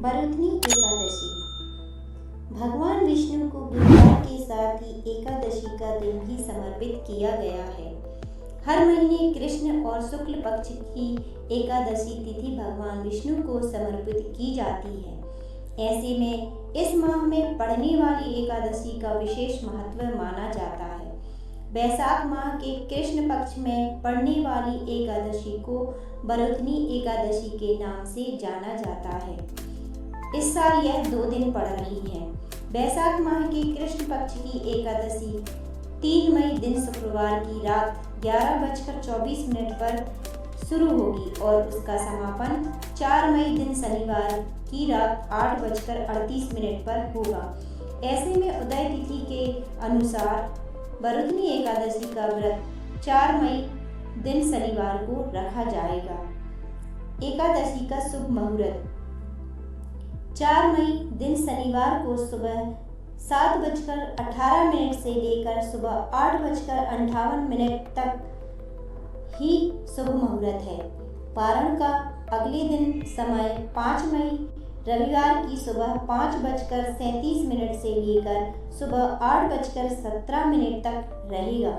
बरुथनी एकादशी। भगवान विष्णु को गुरुवार के साथ ही एकादशी का दिन भी समर्पित किया गया है। हर महीने कृष्ण और शुक्ल पक्ष की एकादशी तिथि भगवान विष्णु को समर्पित की जाती है। ऐसे में इस माह में पड़ने वाली एकादशी का विशेष महत्व माना जाता है। वैशाख माह के कृष्ण पक्ष में पड़ने वाली एकादशी को बरुथनी एकादशी के नाम से जाना जाता है। इस साल यह 2 दिन पड़ रही है। वैशाख माह की कृष्ण पक्ष की एकादशी 3 मई दिन शुक्रवार की रात 11:24 पर शुरू होगी और उसका समापन 4 मई दिन शनिवार की रात 8:38 पर होगा। ऐसे में उदय तिथि के अनुसार बरुथनी एकादशी का व्रत 4 मई दिन शनिवार को रखा जाएगा। एकादशी का शुभ मुहूर्त 4 मई दिन शनिवार को सुबह 7:18 से लेकर सुबह 8:58 तक ही शुभ मुहूर्त है। पारण का अगले दिन समय 5 मई रविवार की सुबह 5:37 से लेकर सुबह 8:17 तक रहेगा।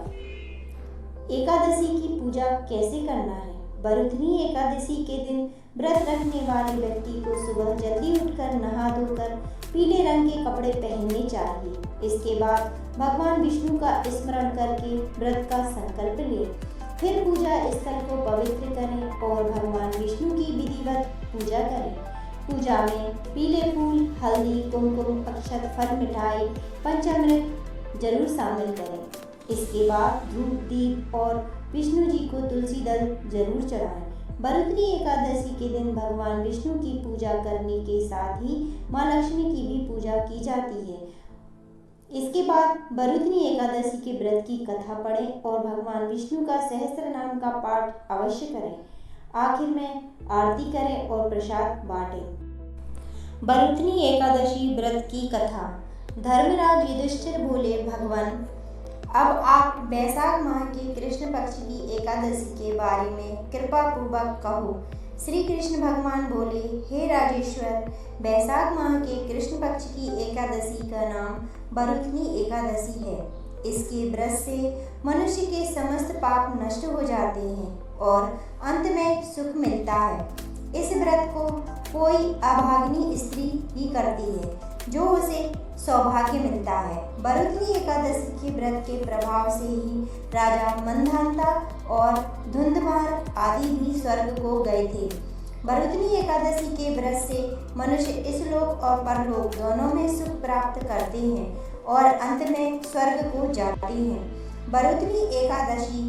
एकादशी की पूजा कैसे करना है? बरुथनी एकादशी के दिन व्रत रखने वाले व्यक्ति को सुबह जल्दी उठकर नहा धोकर पीले रंग के कपड़े पहनने चाहिए। इसके बाद भगवान विष्णु का स्मरण करके व्रत का संकल्प लें। फिर पूजा स्थल को पवित्र करें और भगवान विष्णु की विधिवत पूजा करें। पूजा में पीले फूल, हल्दी, कुमकुम, अक्षत, फल, मिठाई, पंचामृत जरूर शामिल करें। इसके बाद धूप, दीप और विष्णु जी को तुलसी दल जरूर चढ़ाएं। बरुथनी एकादशी के दिन भगवान विष्णु की पूजा करने के साथ ही माँ लक्ष्मी की भी पूजा की जाती है। इसके बाद बरुथनी एकादशी के व्रत की कथा पढ़ें और भगवान विष्णु का सहस्त्र नाम का पाठ अवश्य करें। आखिर में आरती करें और प्रसाद बांटें। बरुथनी एकादशी व्रत की कथा। धर्मराज युधिष्ठिर बोले, भगवान अब आप वैशाख माह के कृष्ण पक्ष की एकादशी के बारे में कृपा पूर्वक कहो। श्री कृष्ण भगवान बोले, हे राजेश्वर, वैशाख माह के कृष्ण पक्ष की एकादशी का नाम बरुथनी एकादशी है। इसके व्रत से मनुष्य के समस्त पाप नष्ट हो जाते हैं और अंत में सुख मिलता है। इस व्रत को कोई अभागिनी स्त्री ही करती है जो उसे सौभाग्य मिलता है। बरुथनी एकादशी के व्रत के प्रभाव से ही राजा मंधाता और धुंधमार आदि भी स्वर्ग को गए थे। बरुथनी एकादशी के व्रत से मनुष्य इस लोक और परलोक दोनों में सुख प्राप्त करते हैं और अंत में स्वर्ग को जाते हैं। बरुथनी एकादशी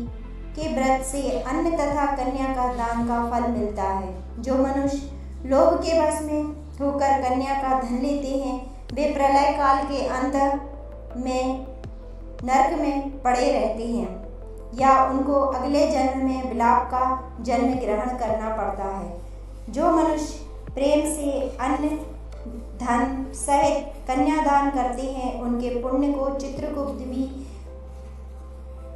के व्रत से अन्न तथा कन्या का दान का फल मिलता है। जो मनुष्य लोभ के वश में होकर कन्या का धन लेते हैं वे प्रलय काल के अंत में नरक में पड़े रहते हैं या उनको अगले जन्म में विलाप का जन्म ग्रहण करना पड़ता है। जो मनुष्य प्रेम से अन्न धन सहित कन्यादान करते हैं उनके पुण्य को चित्रगुप्त भी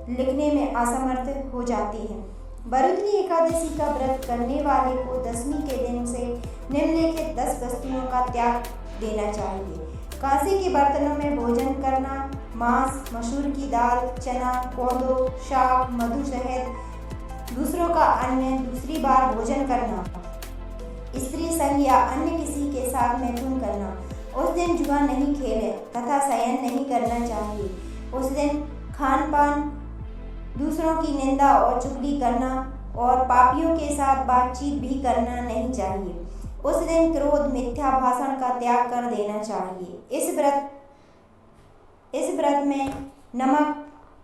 लिखने में असमर्थ हो जाते हैं। बरुथनी एकादशी का व्रत करने वाले को दशमी के दिन से निम्नलिखित 10 वस्तुओं का त्याग देना चाहिए। कांसे के बर्तनों में भोजन करना, मांस, मसूर की दाल, चना, कोदो, शाक, मधु सहित दूसरों का अन्न दूसरी बार भोजन करना, स्त्री संग या अन्य किसी के साथ मैथुन करना, उस दिन जुआ नहीं खेले तथा शयन नहीं करना चाहिए। उस दिन खान पान, दूसरों की निंदा और चुगली करना और पापियों के साथ बातचीत भी करना नहीं चाहिए। उस दिन क्रोध, मिथ्या भाषण का त्याग कर देना चाहिए। इस व्रत में नमक,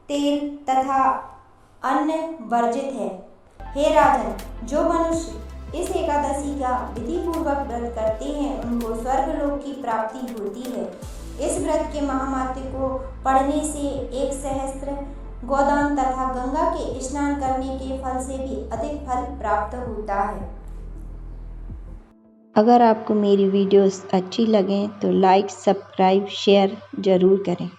तेल तथा अन्न वर्जित है। हे राजन, जो मनुष्य इस एकादशी का विधि पूर्वक व्रत करते हैं उनको स्वर्गलोक की प्राप्ति होती है। इस व्रत के महात्म्य को पढ़ने से 1 सहस्त्र गोदान तथा गंगा के स्नान करने के फल से भी अधिक फल प्राप्त होता है। अगर आपको मेरी वीडियोस अच्छी लगें तो लाइक, सब्सक्राइब, शेयर ज़रूर करें।